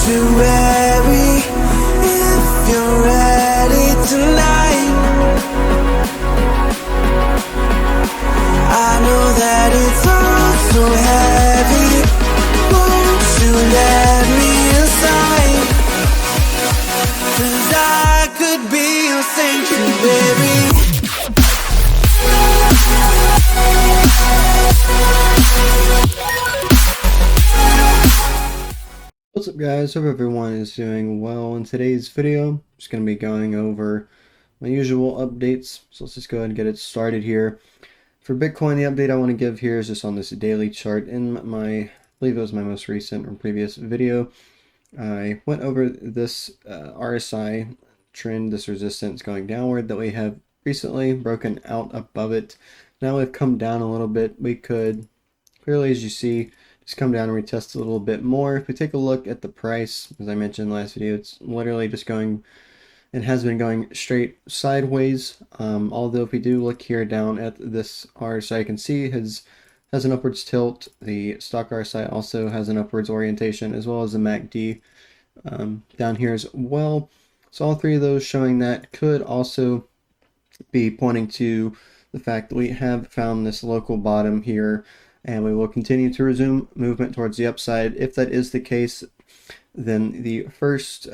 sanctuary if you're ready tonight. I know that it's all so heavy. Won't you let me inside? 'Cause I could be your sanctuary. What's up, guys? Hope everyone is doing well. In today's video, I'm just going to be going over my usual updates. So let's just go ahead and get it started here. For Bitcoin, the update I want to give here is just on this daily chart. In my, I believe it was my most recent or previous video, I went over this RSI trend, this resistance going downward that we have recently broken out above it. Now we've come down a little bit. We could clearly, as you see, just come down and retest a little bit more. If we take a look at the price, as I mentioned in the last video, it's literally just going, it has been going straight sideways. Although if we do look here down at this RSI, you can see has an upwards tilt. The stock RSI also has an upwards orientation, as well as the MACD down here as well. So all three of those showing that could also be pointing to the fact that we have found this local bottom here, and we will continue to resume movement towards the upside. If that is the case, then the first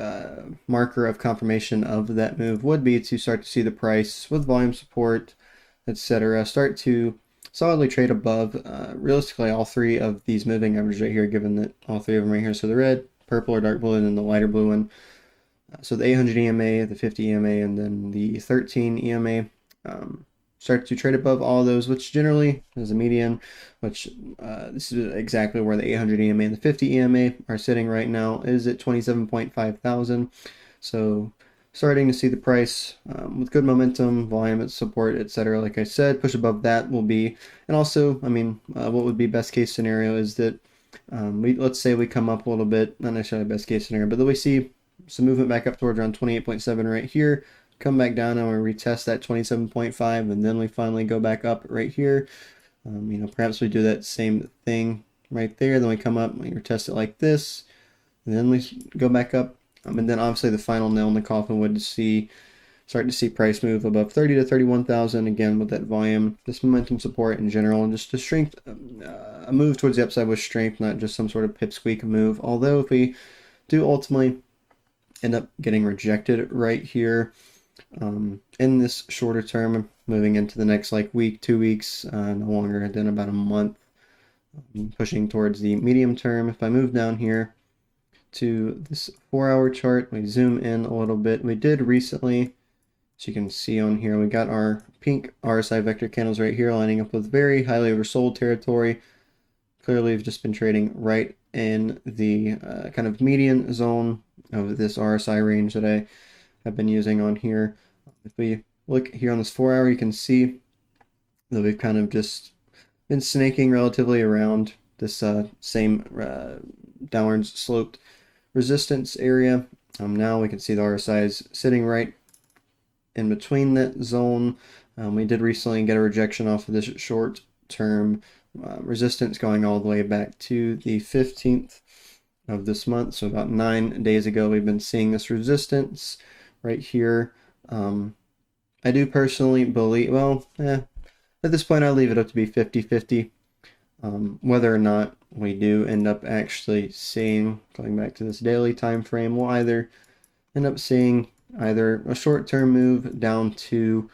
marker of confirmation of that move would be to start to see the price with volume support, etc., start to solidly trade above realistically all three of these moving averages right here, given that all three of them right here, so the red, purple or dark blue, and then the lighter blue one. So the 800 EMA, the 50 EMA, and then the 13 EMA start to trade above all of those, which generally is a median, which this is exactly where the 800 EMA and the 50 EMA are sitting right now, is at 27.5 thousand. So starting to see the price with good momentum, volume, support, etc. Like I said, push above that will be, and also, I mean, what would be best case scenario is that let's say we come up a little bit, not necessarily best case scenario, but that we see some movement back up towards around 28.7 right here, come back down and we retest that 27.5, and then we finally go back up right here. Perhaps we do that same thing right there, then we come up, we retest it like this, and then we go back up, and then obviously the final nail in the coffin would start to see price move above 30 to 31,000 again with that volume, this momentum support in general, and just the strength, a move towards the upside with strength, not just some sort of pipsqueak move. Although if we do ultimately end up getting rejected right here, in this shorter term, moving into the next like week, 2 weeks, no longer than about a month, pushing towards the medium term. If I move down here to this 4-hour chart, we zoom in a little bit. We did recently, as you can see on here, we got our pink RSI vector candles right here lining up with very highly oversold territory. Clearly we've just been trading right in the kind of median zone of this RSI range that I have been using on here. If we look here on this 4-hour, you can see that we've kind of just been snaking relatively around this same downwards sloped resistance area. Now we can see the RSI is sitting right in between that zone. We did recently get a rejection off of this short term resistance going all the way back to the 15th of this month. So about 9 days ago, we've been seeing this resistance right here. I do personally believe, at this point I'll leave it up to be 50-50. Whether or not we do end up actually seeing, going back to this daily time frame, we'll either end up seeing either a short-term move down to,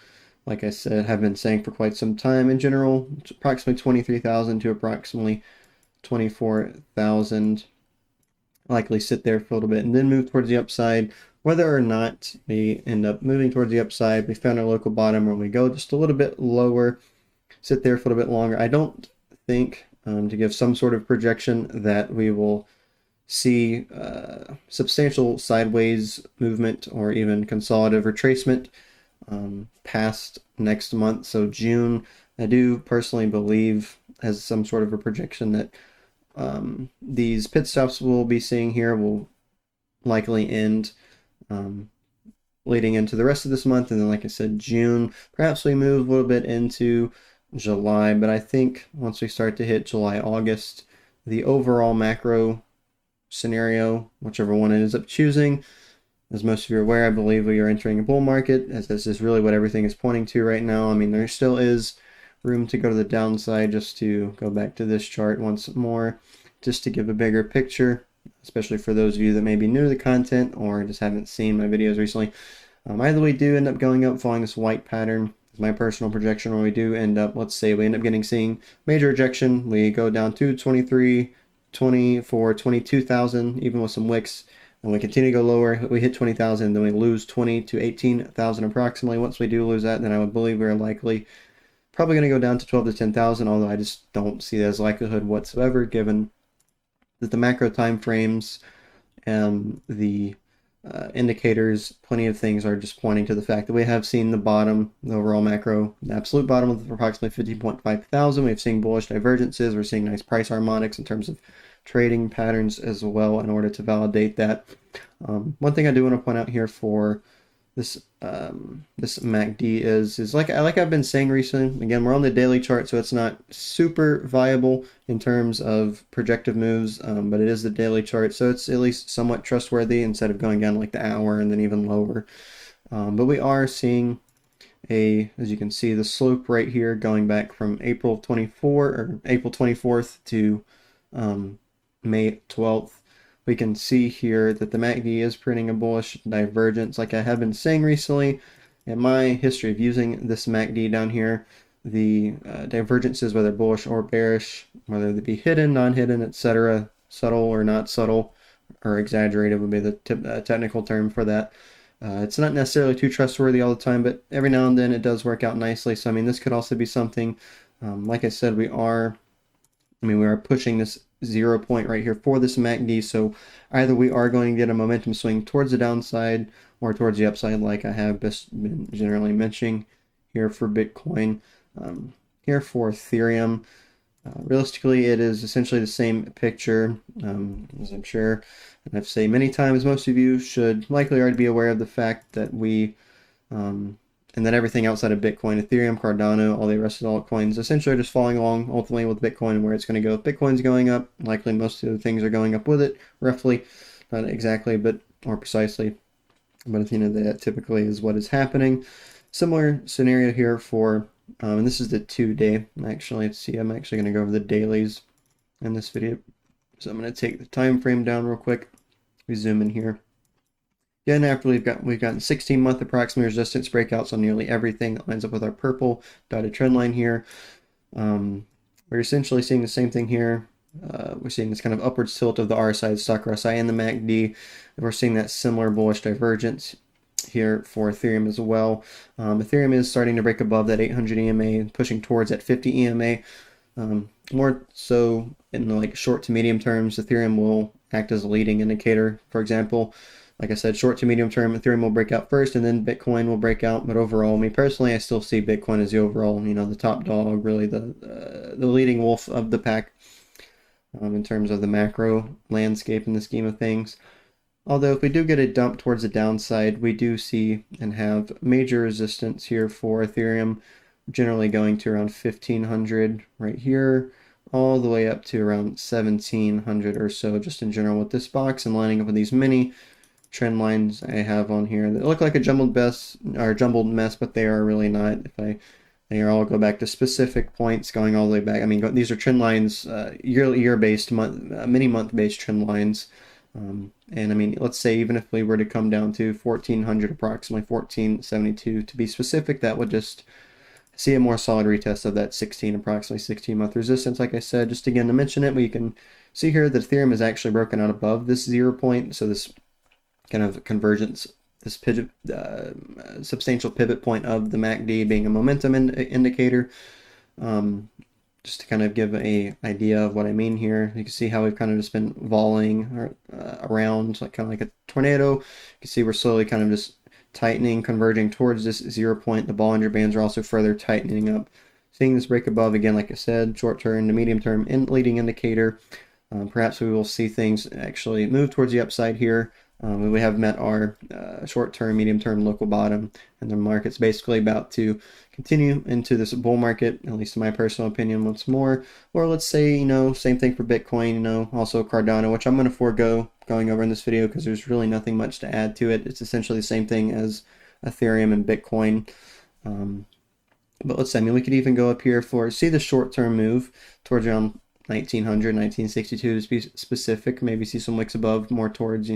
like I said, have been saying for quite some time in general, approximately 23,000 to approximately 24,000. Likely sit there for a little bit and then move towards the upside. Whether or not we end up moving towards the upside, we found our local bottom, or we go just a little bit lower, sit there for a little bit longer. I don't think, to give some sort of projection, that we will see substantial sideways movement or even consolidative retracement past next month. So June, I do personally believe, has some sort of a projection that these pit stops we'll be seeing here will likely end leading into the rest of this month, and then, like I said, June. Perhaps we move a little bit into July, but I think once we start to hit July, August, the overall macro scenario, whichever one it ends up choosing. As most of you are aware, I believe we are entering a bull market, as this is really what everything is pointing to right now. I mean, there still is room to go to the downside. Just to go back to this chart once more, just to give a bigger picture, especially for those of you that may be new to the content or just haven't seen my videos recently. Either we do end up going up following this white pattern, is my personal projection, or we do end up, let's say we end up seeing major rejection. We go down to 23, 24, 22,000, even with some wicks. And we continue to go lower, we hit 20,000, then we lose 20 to 18,000 approximately. Once we do lose that, then I would believe we're likely probably going to go down to 12 to 10,000, although I just don't see that as likelihood whatsoever, given that the macro time frames and the indicators, plenty of things are just pointing to the fact that we have seen the bottom, the overall macro, the absolute bottom of approximately 15.5 thousand. We've seen bullish divergences. We're seeing nice price harmonics in terms of trading patterns as well in order to validate that. One thing I do want to point out here for this this MACD is like I've been saying recently. Again, we're on the daily chart, so it's not super viable in terms of projective moves, but it is the daily chart, so it's at least somewhat trustworthy instead of going down like the hour and then even lower. But we are seeing as you can see, the slope right here going back from April 24th to May 12th. We can see here that the MACD is printing a bullish divergence. Like I have been saying recently, in my history of using this MACD down here, the divergences, whether bullish or bearish, whether they be hidden, non-hidden, etc., subtle or not subtle, or exaggerated would be the technical term for that. It's not necessarily too trustworthy all the time, but every now and then it does work out nicely. So I mean, this could also be something. Like I said, we are pushing this 0 point right here for this MACD, so either we are going to get a momentum swing towards the downside or towards the upside, like I have been generally mentioning here for Bitcoin. Here for Ethereum, realistically it is essentially the same picture, as I'm sure, and I've said many times, most of you should likely already be aware of the fact that and then everything outside of Bitcoin, Ethereum, Cardano, all the rest of the altcoins, essentially are just following along ultimately with Bitcoin and where it's going to go. If Bitcoin's going up, likely most of the things are going up with it, roughly, not exactly, but more precisely. But at the end of that, typically is what is happening. Similar scenario here for, and this is the 2-day. Actually, let's see, I'm actually going to go over the dailies in this video. So I'm going to take the time frame down real quick. We zoom in here. Again, after we've gotten 16-month approximate resistance breakouts on nearly everything that lines up with our purple dotted trend line here. We're essentially seeing the same thing here. We're seeing this kind of upwards tilt of the RSI, the stock RSI, and the MACD. We're seeing that similar bullish divergence here for Ethereum as well. Ethereum is starting to break above that 800 EMA, pushing towards that 50 EMA. More so in the short to medium terms, Ethereum will act as a leading indicator. For example, like I said, short to medium term, Ethereum will break out first, and then Bitcoin will break out. But overall, me personally, I still see Bitcoin as the overall, the top dog, really the leading wolf of the pack in terms of the macro landscape in the scheme of things. Although if we do get a dump towards the downside, we do see and have major resistance here for Ethereum, generally going to around 1,500 right here, all the way up to around 1,700 or so, just in general with this box, and lining up with these mini trend lines I have on here that look like a jumbled mess, but they are really not. They all go back to specific points, going all the way back. I mean, these are trend lines, year-based, mini-month-based trend lines. And I mean, let's say even if we were to come down to 1,400, approximately 1,472 to be specific, that would just see a more solid retest of that approximately 16-month resistance. Like I said, just again to mention it, we can see here that Ethereum is actually broken out above this 0 point, so this kind of convergence, this substantial pivot point of the MACD being a momentum indicator. Just to kind of give an idea of what I mean here, you can see how we've kind of just been volleying around, kind of like a tornado. You can see we're slowly kind of just tightening, converging towards this 0 point. The Bollinger Bands are also further tightening up. Seeing this break above, again, like I said, short term to medium term leading indicator. Perhaps we will see things actually move towards the upside here. We have met our short-term, medium-term local bottom, and the market's basically about to continue into this bull market, at least in my personal opinion, once more. Or let's say, same thing for Bitcoin, also Cardano, which I'm going to forego going over in this video because there's really nothing much to add to it. It's essentially the same thing as Ethereum and Bitcoin. But let's say, we could even go up here see the short-term move towards around 1900, 1962 to be specific, maybe see some wicks above, more towards,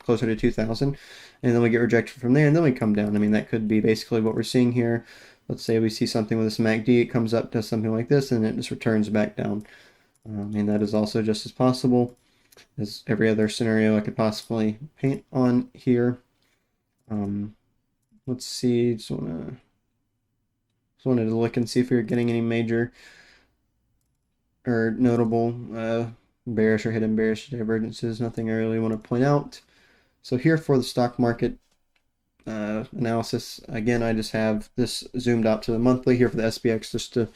closer to 2000, and then we get rejected from there, and then we come down. That could be basically what we're seeing here. Let's say we see something with this MACD, it comes up, does something like this, and it just returns back down. That is also just as possible as every other scenario I could possibly paint on here. Let's see, just wanted to look and see if we were getting any major or notable bearish or hidden bearish divergences. Nothing I really want to point out. So here for the stock market analysis, again, I just have this zoomed out to the monthly here for the SPX, just to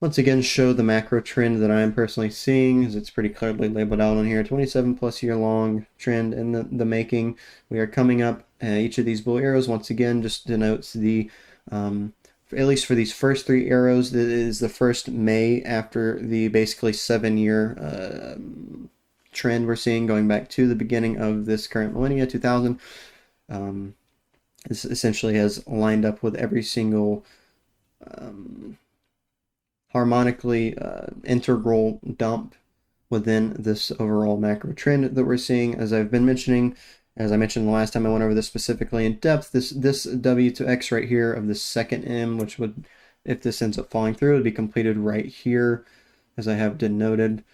once again show the macro trend that I am personally seeing, as it's pretty clearly labeled out on here. 27 plus year long trend in the making. We are coming up. Each of these blue arrows once again just denotes the at least for these first three arrows, that is the first May after the basically 7-year trend we're seeing going back to the beginning of this current millennia, 2000. This essentially has lined up with every single harmonically integral dump within this overall macro trend that we're seeing. As I've been mentioning, as I mentioned the last time I went over this specifically in depth, this W to X right here of the second M, which would, if this ends up falling through, would be completed right here, as I have denoted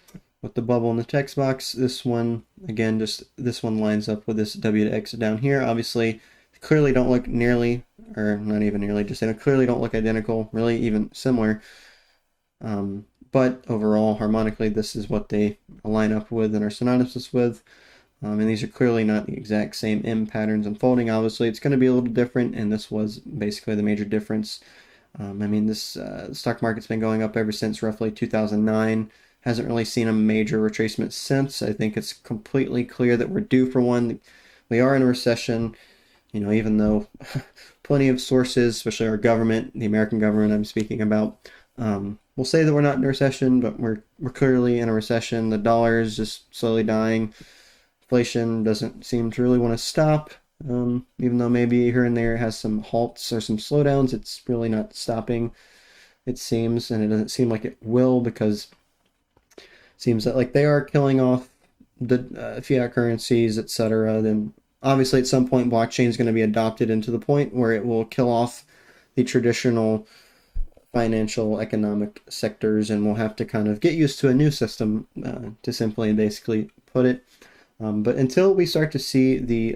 with the bubble in the text box. This one, again, just this one lines up with this W to X down here. Obviously, clearly don't look nearly, or not even nearly, just clearly don't look identical, really even similar. But overall, harmonically, this is what they line up with and are synonymous with. And these are clearly not the exact same M patterns unfolding. Obviously, it's going to be a little different, and this was basically the major difference. This stock market's been going up ever since roughly 2009. Hasn't really seen a major retracement since. I think it's completely clear that we're due for one. We are in a recession, even though plenty of sources, especially our government, the American government I'm speaking about, will say that we're not in a recession, but we're clearly in a recession. The dollar is just slowly dying. Inflation doesn't seem to really want to stop, even though maybe here and there it has some halts or some slowdowns. It's really not stopping, it seems, and it doesn't seem like it will, because it seems that like they are killing off the fiat currencies, etc. Then obviously at some point blockchain is going to be adopted into the point where it will kill off the traditional financial economic sectors, and we'll have to kind of get used to a new system, to simply and basically put it. But until we start to see the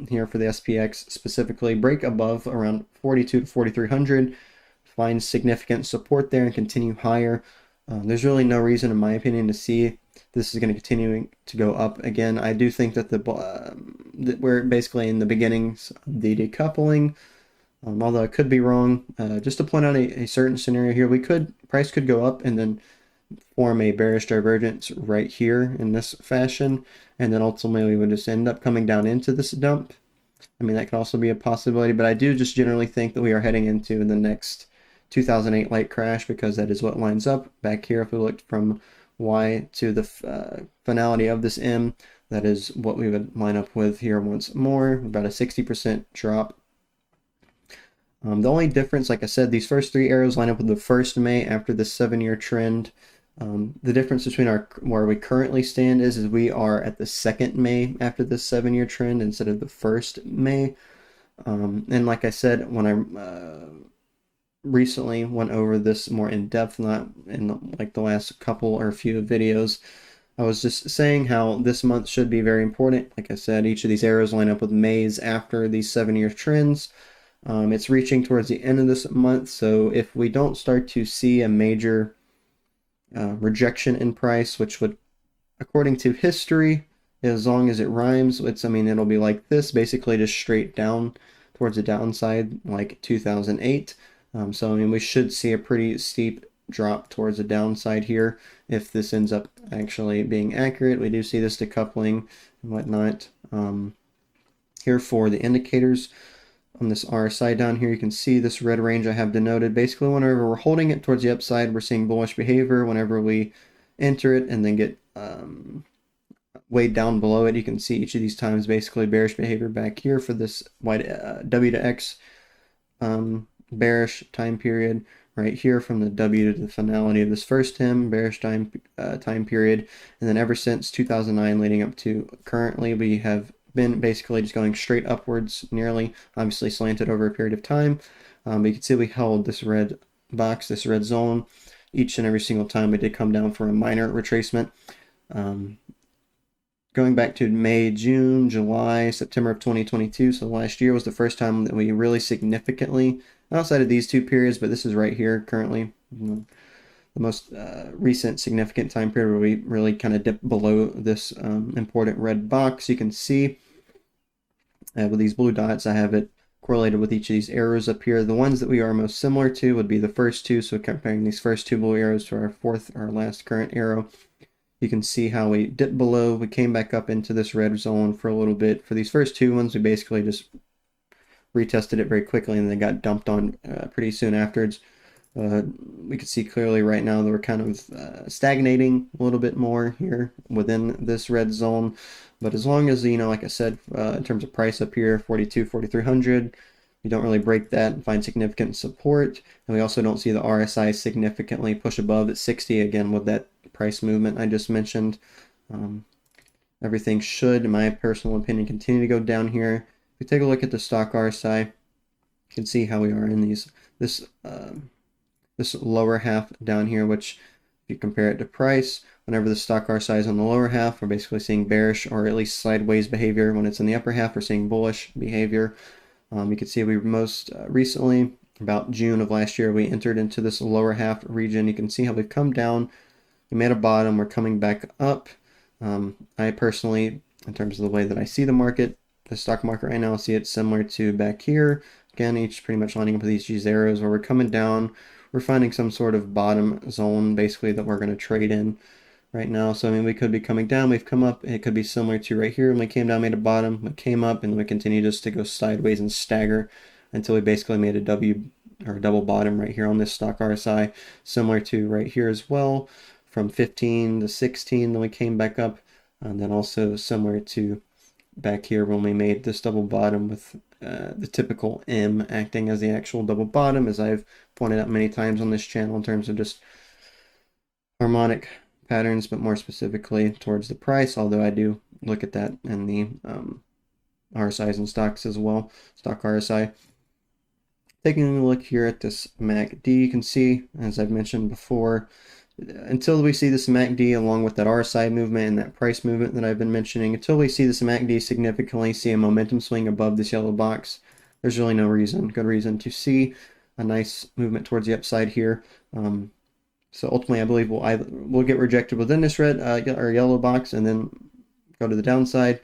here for the SPX specifically break above around 42 to 4300, find significant support there and continue higher, there's really no reason, in my opinion, to see this is going to continue to go up again. I do think that that we're basically in the beginnings of the decoupling, although I could be wrong. Just to point out a certain scenario here, price could go up and then form a bearish divergence right here in this fashion, and then ultimately we would just end up coming down into this dump. That could also be a possibility, but I do just generally think that we are heading into the next 2008 light crash, because that is what lines up back here. If we looked from Y to the finality of this M, that is what we would line up with here once more, about a 60% drop. The only difference, like I said, these first three arrows line up with the first May after the 7-year trend. The difference between where we currently stand is we are at the second May after this 7-year trend instead of the first May. And like I said, when I recently went over this more in depth, not in like the last couple or few videos, I was just saying how this month should be very important. Like I said, each of these arrows line up with Mays after these 7-year trends. It's reaching towards the end of this month, so if we don't start to see a major rejection in price, which would, according to history, as long as it rhymes, it'll be like this, basically just straight down towards the downside, like 2008. So we should see a pretty steep drop towards the downside here if this ends up actually being accurate. We do see this decoupling and whatnot. Here for the indicators on this RSI down here, you can see this red range I have denoted. Basically, whenever we're holding it towards the upside, we're seeing bullish behavior. Whenever we enter it and then get way down below it, you can see each of these times basically bearish behavior back here for this white W to X bearish time period right here from the W to the finality of this first bearish time period, and then ever since 2009 leading up to currently, we have been basically just going straight upwards, nearly, obviously slanted over a period of time. But you can see we held this red box, this red zone, each and every single time. We did come down for a minor retracement. Going back to May, June, July, September of 2022, so last year was the first time that we really significantly, outside of these two periods, but this is right here currently, the most recent significant time period where we really kind of dipped below this important red box. You can see with these blue dots, I have it correlated with each of these arrows up here. The ones that we are most similar to would be the first two, so comparing these first two blue arrows to our last current arrow. You can see how we dipped below, we came back up into this red zone for a little bit. For these first two ones, we basically just retested it very quickly and then got dumped on pretty soon afterwards. We can see clearly right now that we're kind of stagnating a little bit more here within this red zone. But as long as, like I said, in terms of price up here, 4,300, we don't really break that and find significant support. And we also don't see the RSI significantly push above at 60 again with that price movement I just mentioned. Everything should, in my personal opinion, continue to go down here. If we take a look at the stock RSI, you can see how we are in this lower half down here, which if you compare it to price, whenever the stock RSI is on the lower half, we're basically seeing bearish or at least sideways behavior. When it's in the upper half, we're seeing bullish behavior. You can see we most recently, about June of last year, we entered into this lower half region. You can see how we've come down. We made a bottom. We're coming back up. I personally, in terms of the way that I see the market, the stock market right now, see it similar to back here. Again, each pretty much lining up with these arrows where we're coming down. We're finding some sort of bottom zone, basically, that we're going to trade in right now. So, I mean, we could be coming down. We've come up. It could be similar to right here. When we came down, made a bottom. We came up, and we continue just to go sideways and stagger until we basically made a W or double bottom right here on this stock RSI, similar to right here as well, from 15 to 16. Then we came back up, and then also similar to back here when we made this double bottom with the typical M acting as the actual double bottom, as I've pointed out many times on this channel in terms of just harmonic patterns, but more specifically towards the price, although I do look at that in the RSIs and stocks as well, stock RSI. Taking a look here at this MACD, you can see, as I've mentioned before, until we see this MACD along with that RSI movement and that price movement that I've been mentioning, until we see this MACD significantly see a momentum swing above this yellow box, there's really no good reason to see a nice movement towards the upside here. So ultimately, I believe we'll get rejected within this red or yellow box and then go to the downside,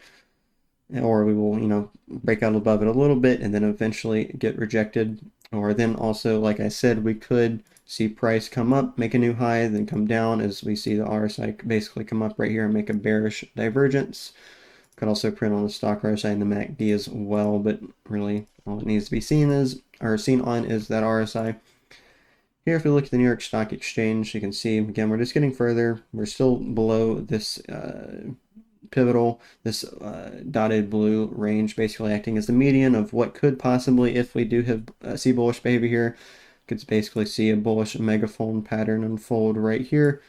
or we will, break out above it a little bit and then eventually get rejected. Or then also, like I said, we could see price come up, make a new high, then come down as we see the RSI basically come up right here and make a bearish divergence. Could also print on the stock RSI and the MACD as well, but really all it needs to be seen on is that RSI. Here, if we look at the New York Stock Exchange, you can see, again, we're just getting further. We're still below this pivotal, this dotted blue range, basically acting as the median of what could possibly, if we do have see bullish behavior here, could basically see a bullish megaphone pattern unfold right here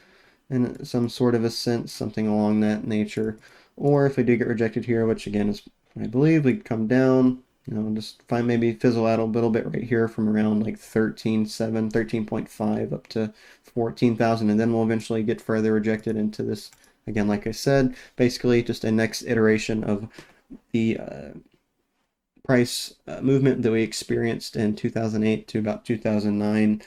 in some sort of a sense, something along that nature. Or if we do get rejected here, which again is, I believe, we'd come down, just find maybe fizzle out a little bit right here from around like 13.7, 13.5 up to 14,000, and then we'll eventually get further rejected into this. Again, like I said, basically just a next iteration of the price movement that we experienced in 2008 to about 2009.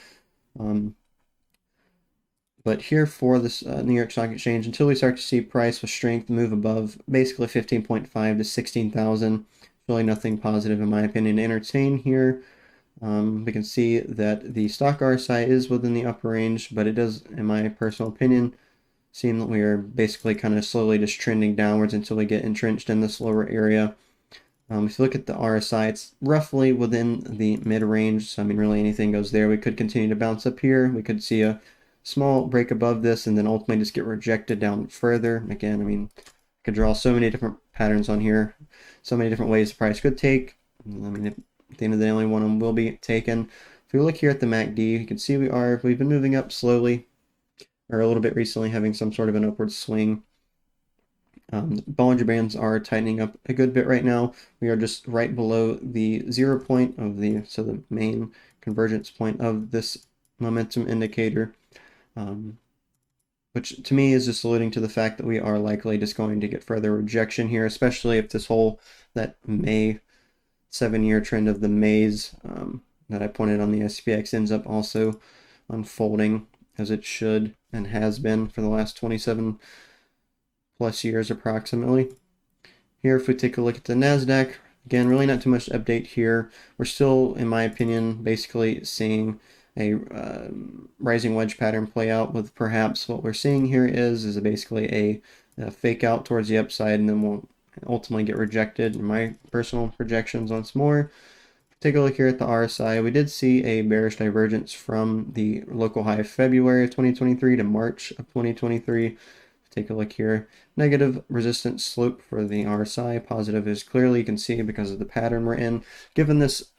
But here for this New York Stock Exchange, until we start to see price with strength move above basically 15.5 to 16,000, really nothing positive in my opinion to entertain here. We can see that the stock RSI is within the upper range, but it does, in my personal opinion, seeing that we are basically kind of slowly just trending downwards until we get entrenched in this lower area. If you look at the RSI, it's roughly within the mid-range, so I mean really anything goes there. We could continue to bounce up here. We could see a small break above this and then ultimately just get rejected down further. Again, I mean, I could draw so many different patterns on here, so many different ways the price could take. I mean, at the end of the day, only one of them will be taken. If we look here at the MACD, you can see we've been moving up slowly, or a little bit recently, having some sort of an upward swing. Bollinger Bands are tightening up a good bit right now. We are just right below the 0 point of the main convergence point of this momentum indicator, which to me is just alluding to the fact that we are likely just going to get further rejection here, especially if that May 7-year trend of the maze that I pointed on the SPX ends up also unfolding as it should and has been for the last 27 plus years approximately. Here, if we take a look at the NASDAQ, again, really not too much to update here. We're still, in my opinion, basically seeing a rising wedge pattern play out, with perhaps what we're seeing here is basically a fake out towards the upside, and then we'll ultimately get rejected in my personal projections once more. Take a look here at the RSI. We did see a bearish divergence from the local high of February of 2023 to March of 2023. Take a look here. Negative resistance slope for the RSI. Positive is clearly, you can see because of the pattern we're in. Given this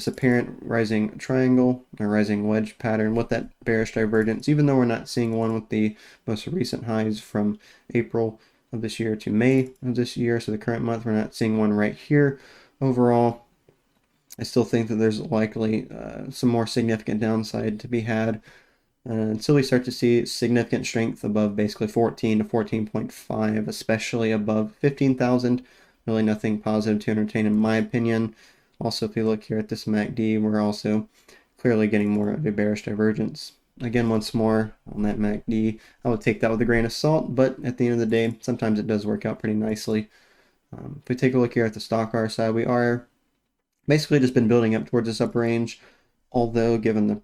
apparent rising triangle or rising wedge pattern with that bearish divergence, even though we're not seeing one with the most recent highs from April of this year to May of this year, so the current month, we're not seeing one right here. Overall, I still think that there's likely some more significant downside to be had until we start to see significant strength above basically 14 to 14.5, especially above 15,000. Really nothing positive to entertain in my opinion. Also, if you look here at this MACD, we're also clearly getting more of a bearish divergence. Again, once more on that MACD, I would take that with a grain of salt, but at the end of the day, sometimes it does work out pretty nicely. If we take a look here at the stock RSI, we are basically just been building up towards this upper range, although given the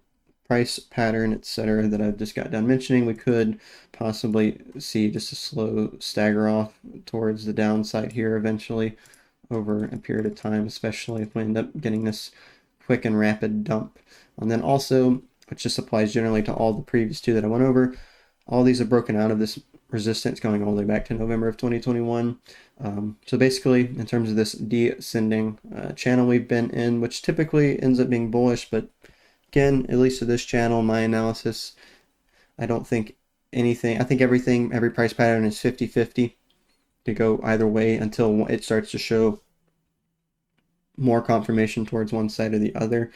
price pattern, etc., that I've just got done mentioning, we could possibly see just a slow stagger off towards the downside here eventually over a period of time, especially if we end up getting this quick and rapid dump. And then also, which just applies generally to all the previous two that I went over, all these are broken out of this resistance going all the way back to November of 2021. So basically, in terms of this descending channel we've been in, which typically ends up being bullish, but again, at least to this channel, my analysis, I don't think anything, I think every price pattern is 50-50 to go either way until it starts to show more confirmation towards one side or the other.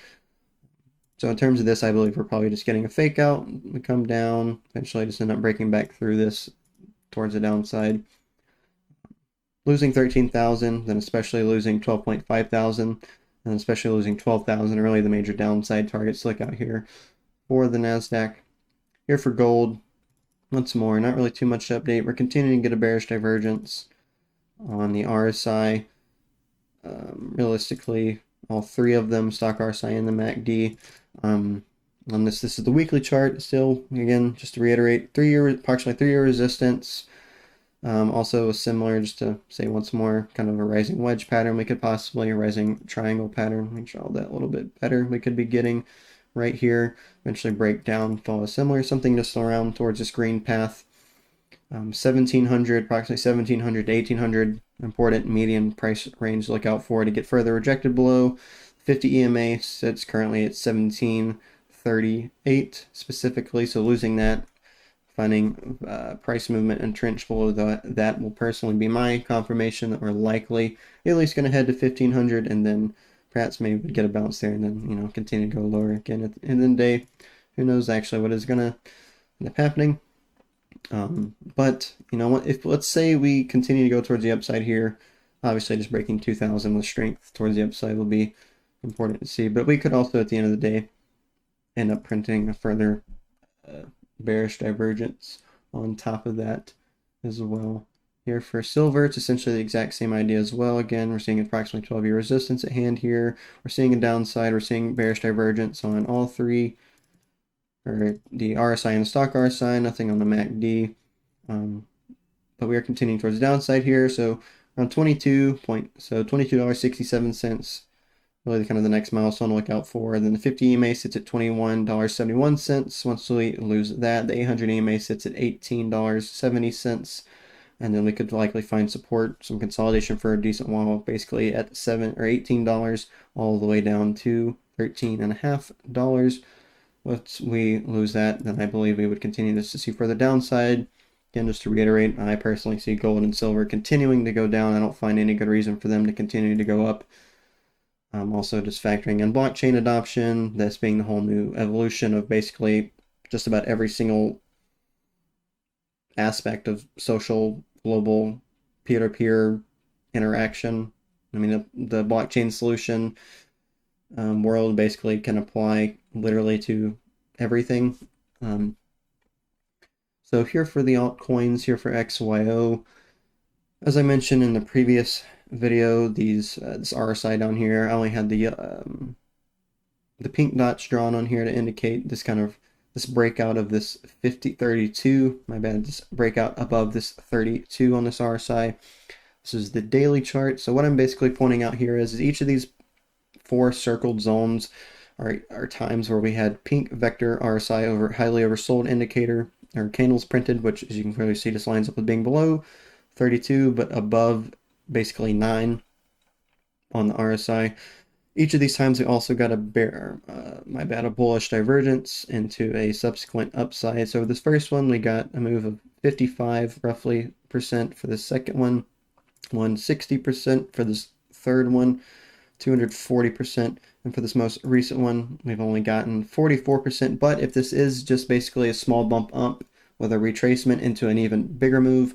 So in terms of this, I believe we're probably just getting a fake out. We come down, eventually just end up breaking back through this towards the downside. Losing 13,000, then especially losing 12.5 thousand, and especially losing 12,000 are really the major downside targets to look out here for the NASDAQ. Here for gold, once more, not really too much to update. We're continuing to get a bearish divergence on the RSI. Realistically, all three of them, stock RSI and the MACD. On this is the weekly chart still. Again, just to reiterate, approximately 3-year resistance. Also similar, just to say once more, kind of a rising wedge pattern. We could possibly a rising triangle pattern. Let me draw that a little bit better. We could be getting right here, eventually break down, follow similar, something just around towards this green path. 1700, approximately 1700 to 1800, important median price range to look out for to get further rejected below. 50 EMA sits currently at 1738 specifically, so losing that, finding price movement entrenched below that will personally be my confirmation that we're likely at least going to head to 1500, and then perhaps maybe get a bounce there and then continue to go lower again at the end of the day. Who knows actually what is going to end up happening. But if let's say we continue to go towards the upside here, obviously just breaking 2000 with strength towards the upside will be important to see, but we could also at the end of the day end up printing a further bearish divergence on top of that as well. Here for silver, it's essentially the exact same idea as well. Again, we're seeing approximately 12-year resistance at hand here. We're seeing a downside. We're seeing bearish divergence on all three or the RSI and the stock RSI, nothing on the MACD. But we are continuing towards the downside here. So around $22.67. Really kind of the next milestone to look out for. Then the 50 EMA sits at $21.71. Once we lose that, the 800 EMA sits at $18.70. And then we could likely find support, some consolidation for a decent while, basically at $7 or $18 all the way down to $13.50. Once we lose that, then I believe we would continue this to see further downside. Again, just to reiterate, I personally see gold and silver continuing to go down. I don't find any good reason for them to continue to go up. Also just factoring in blockchain adoption, this being the whole new evolution of basically just about every single aspect of social, global, peer-to-peer interaction. I mean, the blockchain solution world basically can apply literally to everything. So here for the altcoins, here for XYO, as I mentioned in the previous video, this RSI down here, I only had the pink dots drawn on here to indicate this breakout of this 32, my bad, this breakout above this 32 on this RSI. This is the daily chart. So what I'm basically pointing out here is each of these 4 circled zones are times where we had pink vector RSI over highly oversold indicator or candles printed, which as you can clearly see just lines up with being below 32 but above basically 9 on the RSI. Each of these times we also got a bullish divergence into a subsequent upside. So this first one we got a move of 55 roughly percent for the second one, 160% for this third one, 240%, and for this most recent one we've only gotten 44%. But if this is just basically a small bump up with a retracement into an even bigger move,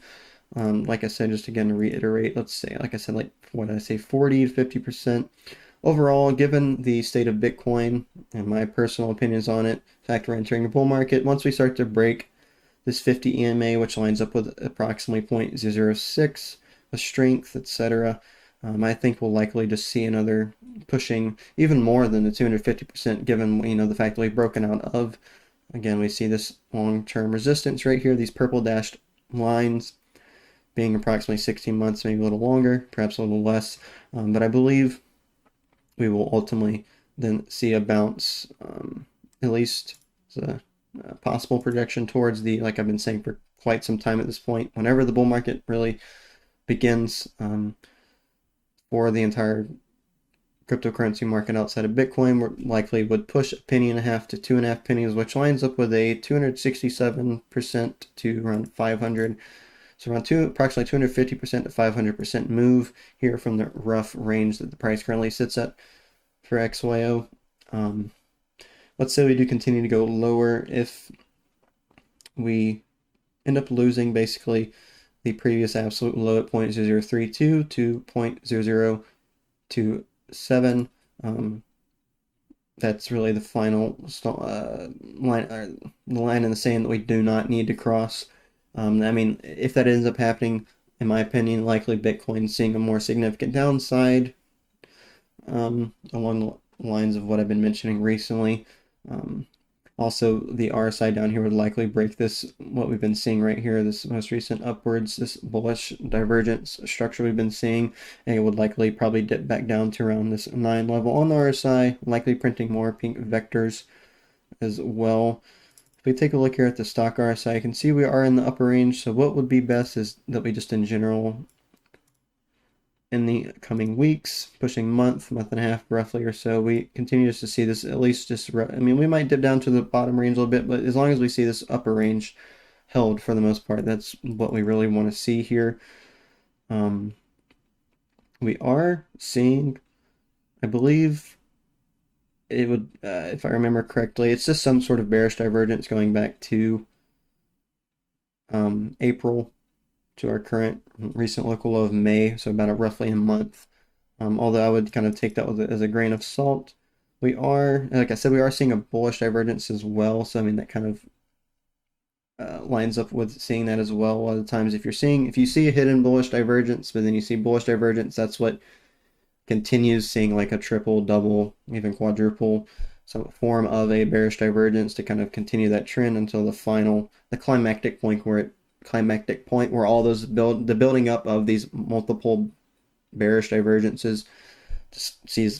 like I said, just again to reiterate, let's say, like I said, like what did I say, 40 to 50%. Overall, given the state of Bitcoin and my personal opinions on it, factor entering a bull market, once we start to break this 50 EMA, which lines up with approximately 0.006 with strength, etc., I think we'll likely just see another pushing even more than the 250%, given the fact that we've broken out of. Again, we see this long-term resistance right here, these purple dashed lines being approximately 16 months, maybe a little longer, perhaps a little less, but I believe we will ultimately then see a bounce, at least as a possible projection towards the, like I've been saying for quite some time at this point, whenever the bull market really begins for the entire cryptocurrency market outside of Bitcoin, we likely would push $0.015 to 2.5 pennies, which lines up with a 267% to around 500. So around approximately 250% to 500% move here from the rough range that the price currently sits at for XYO. Let's say we do continue to go lower. If we end up losing basically the previous absolute low at 0.0032 to 0.0027, that's really the final line in the sand that we do not need to cross. I mean, if that ends up happening, in my opinion, likely Bitcoin seeing a more significant downside along the lines of what I've been mentioning recently. Also, the RSI down here would likely break this, what we've been seeing right here, this most recent upwards, this bullish divergence structure we've been seeing, and it would likely probably dip back down to around this 9 level on the RSI, likely printing more pink vectors as well. If we take a look here at the stock RSI, you can see we are in the upper range. So what would be best is that we just in general, in the coming weeks, pushing month and a half roughly or so, we continue just to see this at least just, I mean, we might dip down to the bottom range a little bit, but as long as we see this upper range held for the most part, that's what we really want to see here. We are seeing, I believe, it would, if I remember correctly, it's just some sort of bearish divergence going back to April to our current recent local low of May, so about roughly a month. Although I would kind of take that as a grain of salt. We are, like I said, we are seeing a bullish divergence as well. So I mean that kind of lines up with seeing that as well. A lot of the times, if you see a hidden bullish divergence, but then you see bullish divergence, that's what continues seeing like a triple, double, even quadruple some form of a bearish divergence to kind of continue that trend until the climactic point where all those the building up of these multiple bearish divergences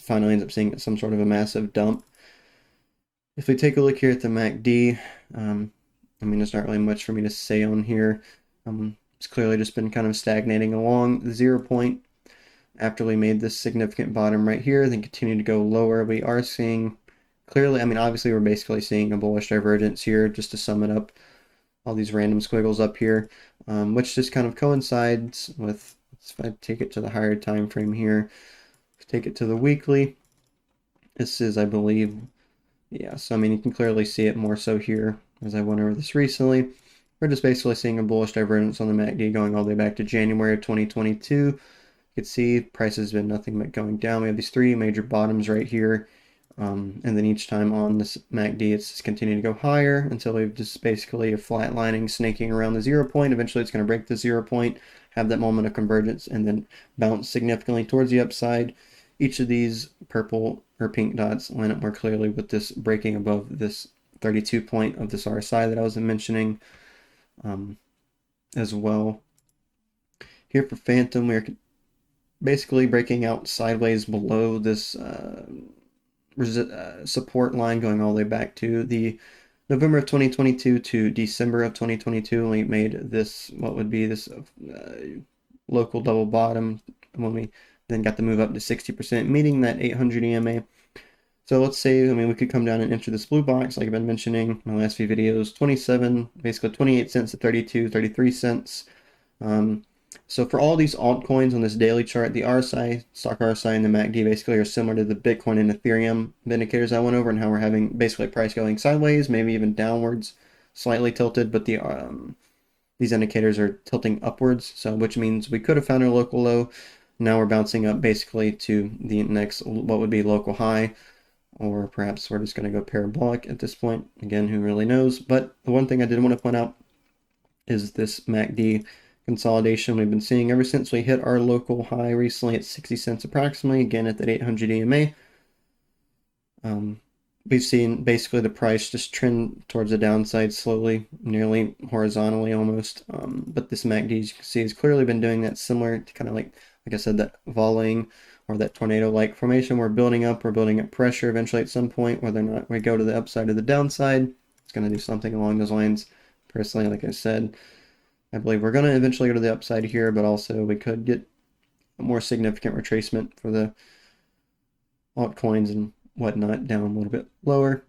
finally ends up seeing some sort of a massive dump. If we take a look here at the MACD, I mean, there's not really much for me to say on here. It's clearly just been kind of stagnating along the 0 point after we made this significant bottom right here, then continue to go lower. We are seeing clearly, I mean, obviously we're basically seeing a bullish divergence here, just to sum it up, all these random squiggles up here, which just kind of coincides with, if I take it to the higher time frame here, take it to the weekly, this is, I believe, yeah, so I mean, you can clearly see it more so here as I went over this recently. We're just basically seeing a bullish divergence on the MACD going all the way back to January of 2022. You can see price has been nothing but going down. We have these three major bottoms right here. And then each time on this MACD, it's just continuing to go higher until we've just basically a flatlining, snaking around the 0 point. Eventually, it's going to break the 0 point, have that moment of convergence, and then bounce significantly towards the upside. Each of these purple or pink dots line up more clearly with this breaking above this 32 point of this RSI that I was mentioning as well. Here for Phantom, we're basically breaking out sideways below this support line going all the way back to the November of 2022 to December of 2022 when we made this, what would be this local double bottom, when we then got the move up to 60%, meeting that 800 EMA. So let's say, I mean, we could come down and enter this blue box, like I've been mentioning in my last few videos, 27, basically 28 cents to 32, 33 cents. So for all these altcoins on this daily chart, the RSI, stock RSI, and the MACD basically are similar to the Bitcoin and Ethereum indicators I went over, and how we're having basically price going sideways, maybe even downwards, slightly tilted, but the these indicators are tilting upwards, so which means we could have found our local low. Now we're bouncing up basically to the next, what would be local high, or perhaps we're just going to go parabolic at this point. Again, who really knows? But the one thing I did want to point out is this MACD consolidation we've been seeing ever since we hit our local high recently at 60 cents approximately, again at that 800 EMA. We've seen basically the price just trend towards the downside slowly, nearly horizontally almost. But this MACD, as you can see, has clearly been doing that, similar to kind of like I said, that volleying or that tornado-like formation. We're building up pressure eventually at some point, whether or not we go to the upside or the downside. It's going to do something along those lines. Personally, like I said, I believe we're going to eventually go to the upside here, but also we could get a more significant retracement for the altcoins and whatnot down a little bit lower.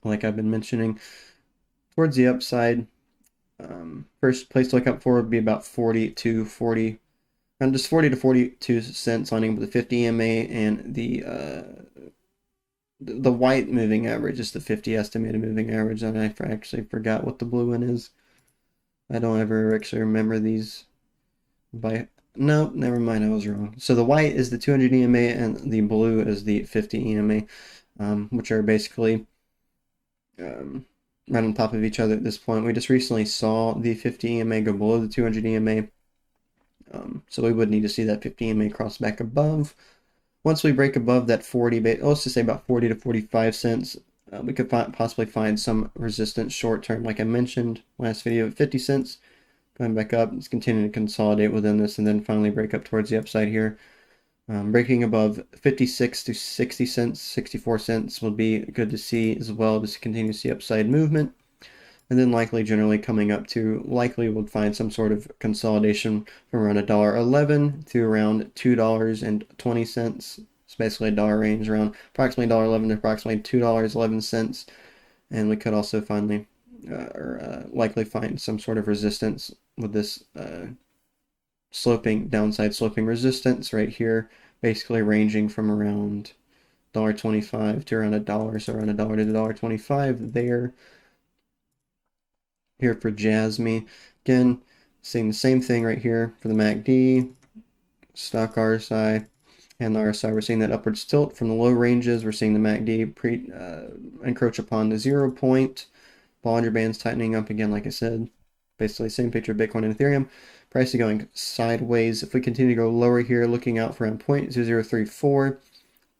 Like I've been mentioning, towards the upside, first place to look up for would be about 40 to 42 cents, lining up with the 50 EMA and the white moving average is the 50 estimated moving average, and I actually forgot what the blue one is. I don't ever actually remember these no, never mind, I was wrong. So the white is the 200 EMA and the blue is the 50 EMA, which are basically right on top of each other at this point. We just recently saw the 50 EMA go below the 200 EMA. So we would need to see that 50 EMA cross back above. Once we break above that 40, let's just say about 40 to 45 cents, we could possibly find some resistance short term, like I mentioned last video, at 50 cents. Going back up, it's continuing to consolidate within this, and then finally break up towards the upside here. Breaking above 56 to 60 cents, 64 cents would be good to see as well, just to continue to see upside movement. And then likely generally coming up to, likely we'll find some sort of consolidation from around $1.11 to around $2.20. It's basically a dollar range, around approximately $1.11 to approximately $2.11. And we could also finally, likely find some sort of resistance with this downside sloping resistance right here, basically ranging from around $1.25 to around $1, so around $1 to $1.25 there. Here for JASMY, again, seeing the same thing right here for the MACD, stock RSI, and the RSI. We're seeing that upwards tilt from the low ranges. We're seeing the MACD encroach upon the 0 point. Bollinger Bands tightening up again, like I said. Basically, same picture of Bitcoin and Ethereum. Price is going sideways. If we continue to go lower here, looking out for around 0.0034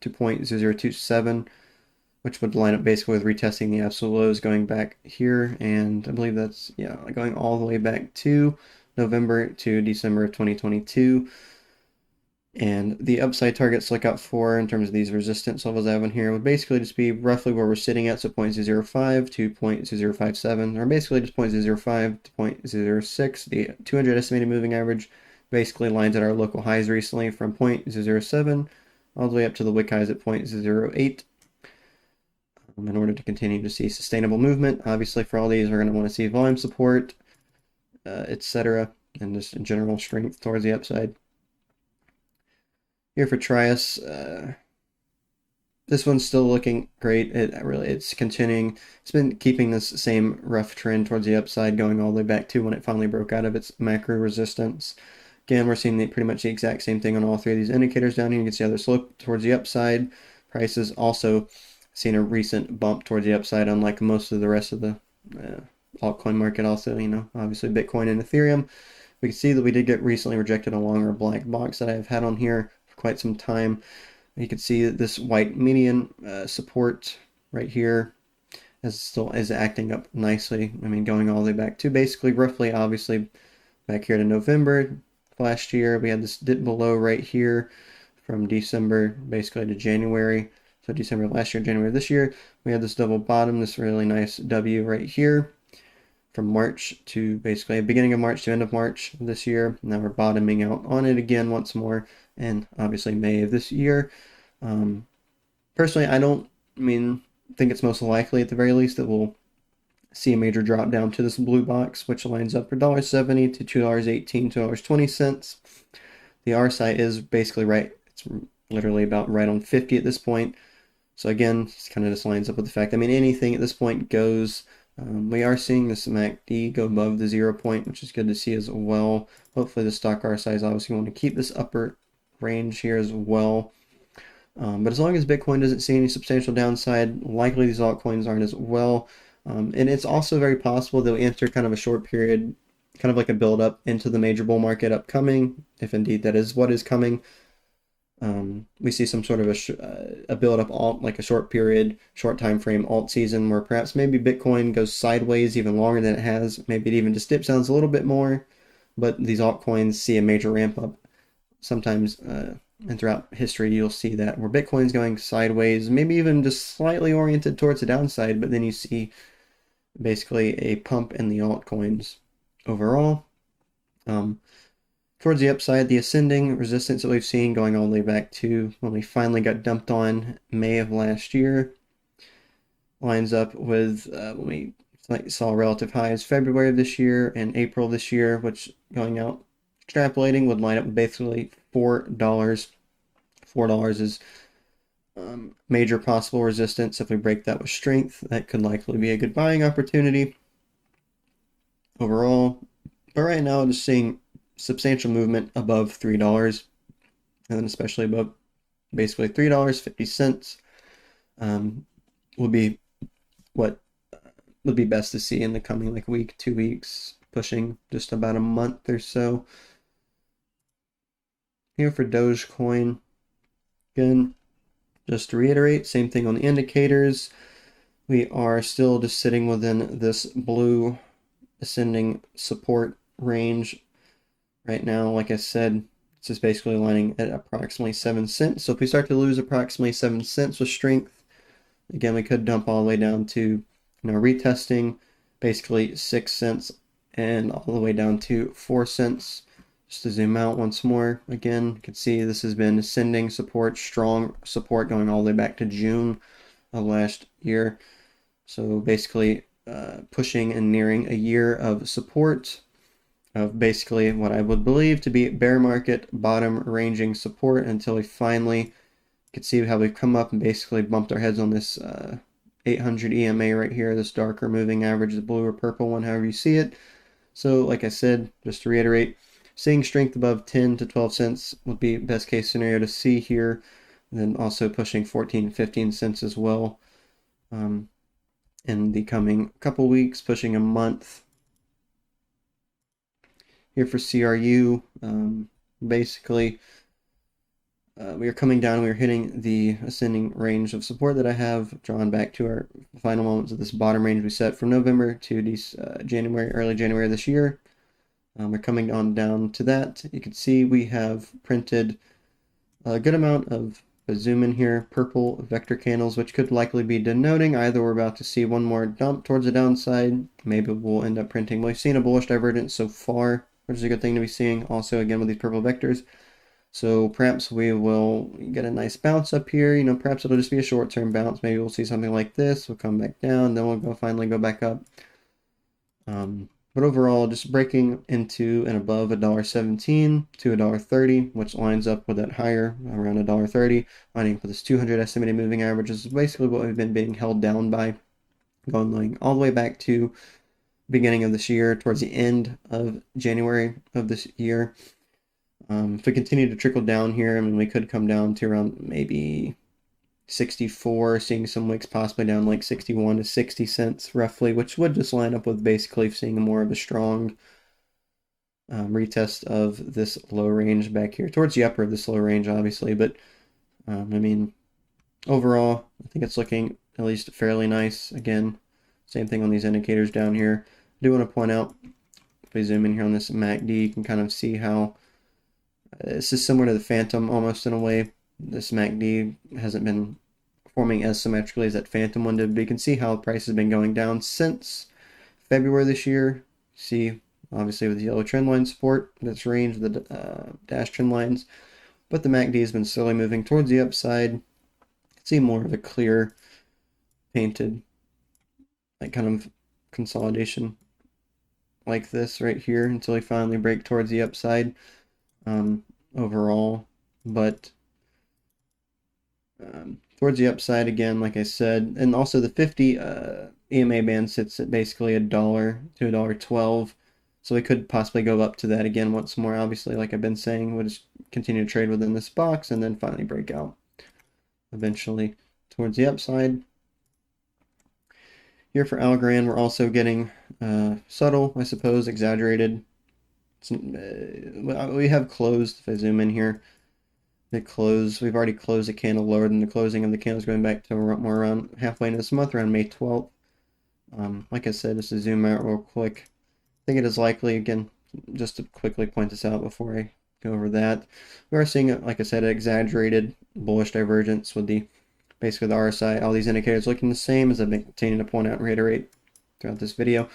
to 0.0027. which would line up basically with retesting the absolute lows going back here, and I believe that's, yeah, going all the way back to November to December of 2022. And the upside targets to look out for in terms of these resistance levels I have in here would basically just be roughly where we're sitting at, so 0.005 to 0.057, or basically just 0.005 to 0.006. The 200 estimated moving average basically lines at our local highs recently from 0.007 all the way up to the wick highs at 0.08. In order to continue to see sustainable movement, obviously for all these we're going to want to see volume support, etc., and just in general strength towards the upside. Here for TRIAS, this one's still looking great. It's continuing. It's been keeping this same rough trend towards the upside, going all the way back to when it finally broke out of its macro resistance. Again, we're seeing pretty much the exact same thing on all three of these indicators down here. You can see how they're sloped towards the upside. Prices also seen a recent bump towards the upside, unlike most of the rest of the altcoin market. Also, obviously Bitcoin and Ethereum. We can see that we did get recently rejected along our black box that I've had on here for quite some time. You can see that this white median support right here still is acting up nicely. I mean, going all the way back to basically roughly, obviously, back here to November last year. We had this dip below right here from December basically to January. So December last year, January this year, we had this double bottom, this really nice W right here from March to basically beginning of March to end of March this year. Now we're bottoming out on it again once more, and obviously May of this year. Personally, I think it's most likely at the very least that we'll see a major drop down to this blue box, which lines up for $1.70 to $2.18, $2.20. The RSI is basically right. It's literally about right on 50 at this point. So again, it kind of just lines up with the fact, anything at this point goes. We are seeing this MACD go above the 0 point, which is good to see as well. Hopefully the stock RSI is obviously want to keep this upper range here as well. But as long as Bitcoin doesn't see any substantial downside, likely these altcoins aren't as well. And it's also very possible they'll enter kind of a short period, kind of like a build up into the major bull market upcoming, if indeed that is what is coming. We see some sort of a build up alt, like a short period, short time frame alt season, where perhaps maybe Bitcoin goes sideways even longer than it has. Maybe it even just dips down a little bit more, but these altcoins see a major ramp up. Sometimes and throughout history you'll see that where Bitcoin's going sideways, maybe even just slightly oriented towards the downside, but then you see basically a pump in the altcoins overall. Towards the upside, the ascending resistance that we've seen going all the way back to when we finally got dumped on May of last year lines up with when we saw relative highs February of this year and April of this year, which going out extrapolating would line up with basically $4. $4 is major possible resistance. If we break that with strength, that could likely be a good buying opportunity overall. But right now, just seeing substantial movement above $3, and then especially above basically $3.50 would be what would be best to see in the coming week, 2 weeks, pushing just about a month or so. Here for Dogecoin, again, just to reiterate, same thing on the indicators. We are still just sitting within this blue ascending support range right now. Like I said, it's just basically lining at approximately 7 cents. So if we start to lose approximately 7 cents with strength, again, we could dump all the way down to, retesting basically 6 cents and all the way down to 4 cents. Just to zoom out once more, again, you can see this has been ascending support, strong support going all the way back to June of last year. So basically pushing and nearing a year of support of basically what I would believe to be bear market bottom ranging support until we finally could see how we've come up and basically bumped our heads on this 800 EMA right here, this darker moving average, the blue or purple one, however you see it. So like I said, just to reiterate, seeing strength above 10 to 12 cents would be best case scenario to see here. And then also pushing 14, 15 cents as well in the coming couple weeks, pushing a month. Here for CRU, basically we are coming down. We are hitting the ascending range of support that I have drawn back to our final moments of this bottom range we set from November to January, early January this year. We're coming on down to that. You can see we have printed a good amount of a zoom in here, purple vector candles, which could likely be denoting either we're about to see one more dump towards the downside, maybe we'll end up printing. We've seen a bullish divergence so far, which is a good thing to be seeing also again with these purple vectors. So perhaps we will get a nice bounce up here. You know, perhaps it'll just be a short-term bounce. Maybe we'll see something like this. We'll come back down, then we'll finally go back up. But overall, just breaking into and above $1.17 to $1.30, which lines up with that higher around $1.30, lining up with this 200 estimated moving average, is basically what we've been being held down by, going all the way back to beginning of this year, towards the end of January of this year. If we continue to trickle down here, I mean, we could come down to around maybe 64, seeing some wicks possibly down like 61 to 60 cents roughly, which would just line up with basically seeing more of a strong retest of this low range back here, towards the upper of this low range, obviously. But I mean, overall, I think it's looking at least fairly nice. Again, same thing on these indicators down here. I do want to point out, if we zoom in here on this MACD, you can kind of see how this is similar to the Phantom almost in a way. This MACD hasn't been forming as symmetrically as that Phantom one did, but you can see how the price has been going down since February this year. See, obviously with the yellow trend line support, that's range, the dash trend lines, but the MACD has been slowly moving towards the upside. You can see more of a clear painted, like kind of consolidation like this right here until we finally break towards the upside. Overall, but towards the upside again, like I said, and also the 50 EMA band sits at basically $1 to $1.12, so we could possibly go up to that again once more. Obviously, like I've been saying, we'll just continue to trade within this box and then finally break out eventually towards the upside. Here for Algorand, we're also getting subtle, I suppose, exaggerated. We have closed. If I zoom in here, we've already closed the candle lower than the closing of the candles, going back to more around halfway into this month, around May 12th. Like I said, just to zoom out real quick, I think it is likely, again, just to quickly point this out before I go over that, we are seeing, like I said, an exaggerated bullish divergence with basically the RSI, all these indicators looking the same, as I've been continuing to point out and reiterate throughout this video.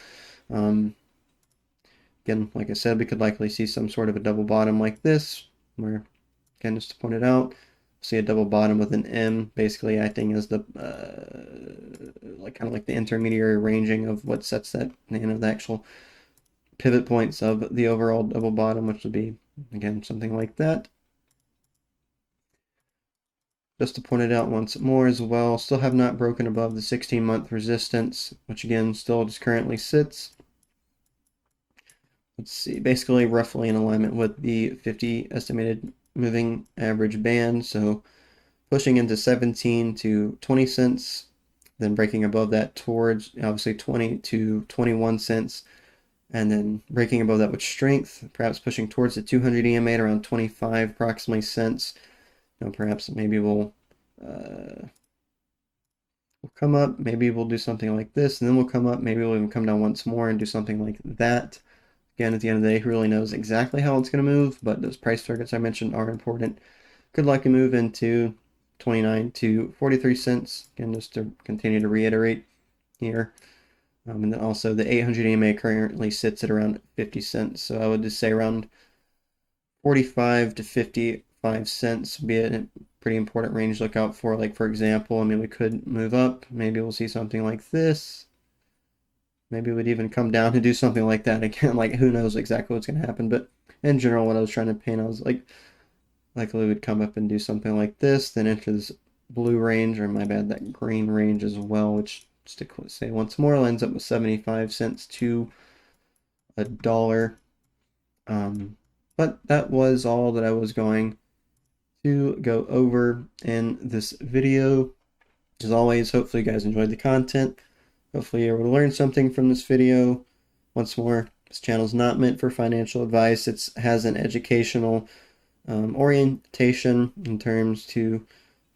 Again, like I said, we could likely see some sort of a double bottom like this, where, again, just to point it out, see a double bottom with an M basically acting as the kind of like the intermediary ranging of what sets that, you know, the actual pivot points of the overall double bottom, which would be, again, something like that. Just to point it out once more as well, still have not broken above the 16-month resistance, which again still just currently sits, let's see, basically roughly in alignment with the 50 estimated moving average band. So pushing into 17 to 20 cents, then breaking above that towards obviously 20 to 21 cents, and then breaking above that with strength, perhaps pushing towards the 200 EMA at around 25 approximately cents. You know, perhaps maybe we'll come up, maybe we'll do something like this, and then we'll come up, maybe we'll even come down once more and do something like that. Again, at the end of the day, who really knows exactly how it's going to move, but those price targets I mentioned are important. Could likely move into 29 to 43 cents, again, just to continue to reiterate here. And then also the 800 EMA currently sits at around 50 cents, so I would just say around 45 to 55 cents would be a pretty important range to look out for. Like, for example, I mean, we could move up, maybe we'll see something like this. Maybe we'd even come down to do something like that again. Like, who knows exactly what's going to happen. But in general, what I was trying to paint, I was like, likely we would come up and do something like this, then enter this blue range, or my bad, that green range as well, which, just to say once more, ends up with 75 cents to $1. But that was all that I was going to go over in this video. As always, hopefully you guys enjoyed the content. Hopefully you're able to learn something from this video. Once more, this channel is not meant for financial advice. It has an educational orientation in terms to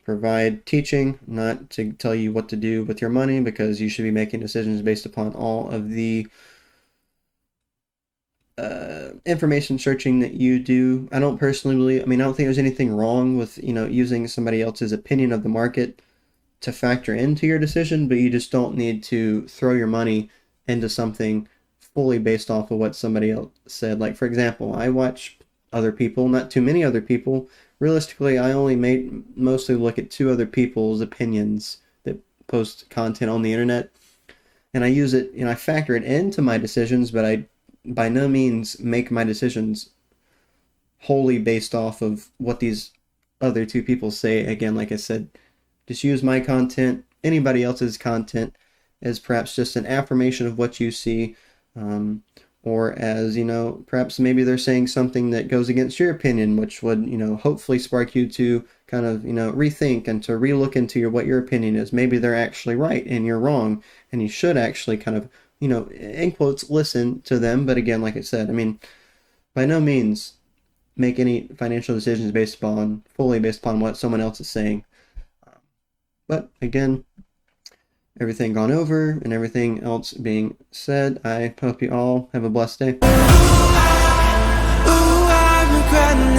provide teaching, not to tell you what to do with your money, because you should be making decisions based upon all of the information searching that you do. I don't personally believe, I don't think there's anything wrong with, using somebody else's opinion of the market to factor into your decision, but you just don't need to throw your money into something fully based off of what somebody else said. Like, for example, I watch other people, not too many other people. Realistically, I only mostly look at 2 other people's opinions that post content on the internet, and I use it, I factor it into my decisions, but I by no means make my decisions wholly based off of what these other 2 people say. Again, like I said, just use my content, anybody else's content, as perhaps just an affirmation of what you see, or as, perhaps maybe they're saying something that goes against your opinion, which would, hopefully spark you to kind of, rethink and to relook into what your opinion is. Maybe they're actually right and you're wrong, and you should actually kind of, in quotes, listen to them. But again, like I said, by no means make any financial decisions fully based upon what someone else is saying. But again, everything gone over and everything else being said, I hope you all have a blessed day. Ooh, I'm regretting